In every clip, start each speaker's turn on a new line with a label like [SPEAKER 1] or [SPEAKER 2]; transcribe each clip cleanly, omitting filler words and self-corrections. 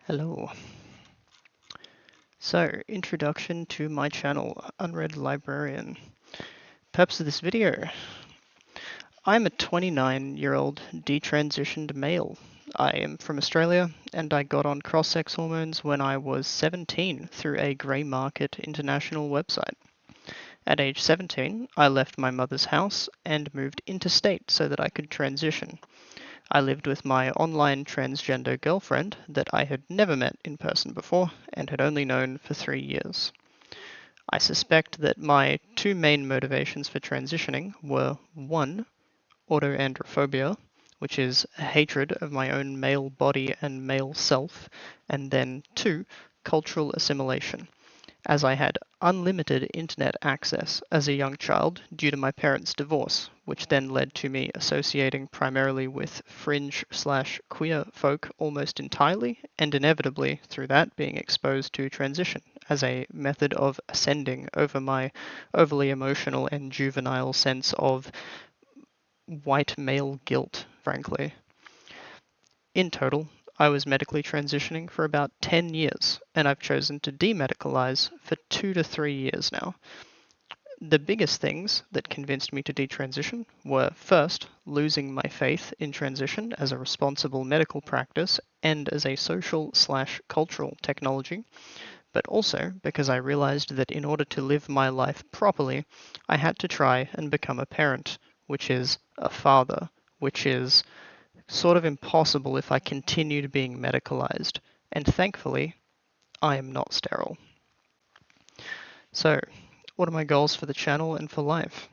[SPEAKER 1] Hello. So, introduction to my channel, UnreadLibrarian. Purpose of this video. I'm a 29-year-old detransitioned male. I am from Australia and I got on cross-sex hormones when I was 17 through a grey market international website. At age 17, I left my mother's house and moved interstate so that I could transition. I lived with my online transgender girlfriend that I had never met in person before and had only known for 3 years. I suspect that my two main motivations for transitioning were 1. Autoandrophobia, which is a hatred of my own male body and male self, and then 2. Cultural assimilation, as I had unlimited internet access as a young child due to my parents' divorce, which then led to me associating primarily with fringe/queer folk almost entirely, and inevitably through that being exposed to transition as a method of ascending over my overly emotional and juvenile sense of white male guilt, frankly. In total, I was medically transitioning for about 10 years, and I've chosen to demedicalise for 2 to 3 years now. The biggest things that convinced me to detransition were, first, losing my faith in transition as a responsible medical practice and as a social/cultural technology, but also because I realised that in order to live my life properly, I had to try and become a parent, which is a father, which is sort of impossible if I continued being medicalized, and thankfully, I am not sterile. So, what are my goals for the channel and for life?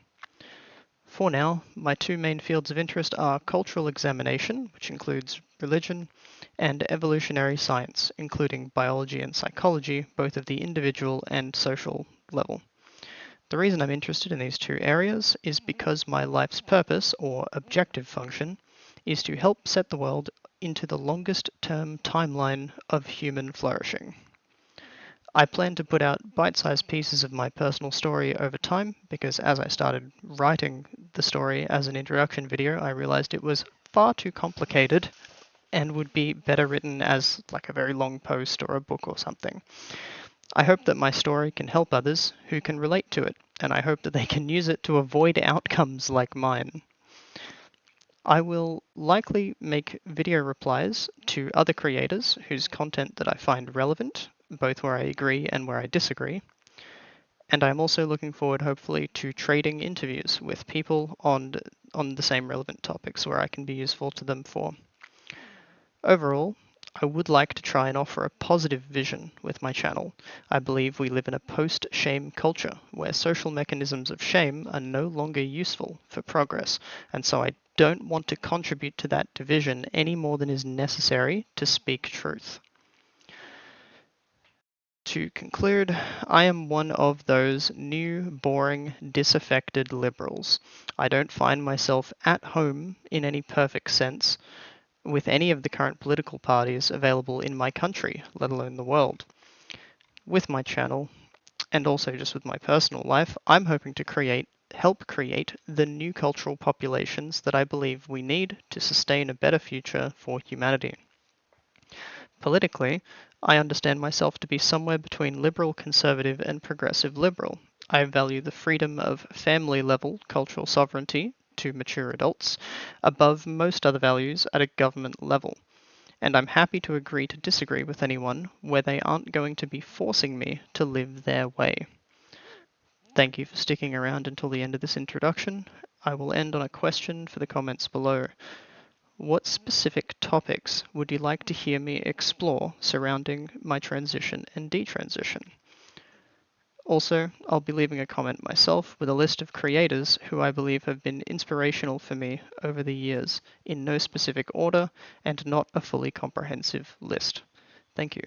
[SPEAKER 1] For now, my two main fields of interest are cultural examination, which includes religion, and evolutionary science, including biology and psychology, both of the individual and social level. The reason I'm interested in these two areas is because my life's purpose, or objective function, is to help set the world into the longest term timeline of human flourishing. I plan to put out bite-sized pieces of my personal story over time because as I started writing the story as an introduction video, I realized it was far too complicated and would be better written as like a very long post or a book or something. I hope that my story can help others who can relate to it, and I hope that they can use it to avoid outcomes like mine. I will likely make video replies to other creators whose content that I find relevant, both where I agree and where I disagree. And I'm also looking forward, hopefully, to trading interviews with people on the same relevant topics where I can be useful to them for. Overall, I would like to try and offer a positive vision with my channel. I believe we live in a post-shame culture where social mechanisms of shame are no longer useful for progress, and so I don't want to contribute to that division any more than is necessary to speak truth. To conclude, I am one of those new, boring, disaffected liberals. I don't find myself at home in any perfect sense with any of the current political parties available in my country, let alone the world. With my channel, and also just with my personal life, I'm hoping to help create the new cultural populations that I believe we need to sustain a better future for humanity. Politically, I understand myself to be somewhere between liberal conservative and progressive liberal. I value the freedom of family-level cultural sovereignty to mature adults above most other values at a government level, and I'm happy to agree to disagree with anyone where they aren't going to be forcing me to live their way. Thank you for sticking around until the end of this introduction. I will end on a question for the comments below. What specific topics would you like to hear me explore surrounding my transition and detransition? Also, I'll be leaving a comment myself with a list of creators who I believe have been inspirational for me over the years, in no specific order and not a fully comprehensive list. Thank you.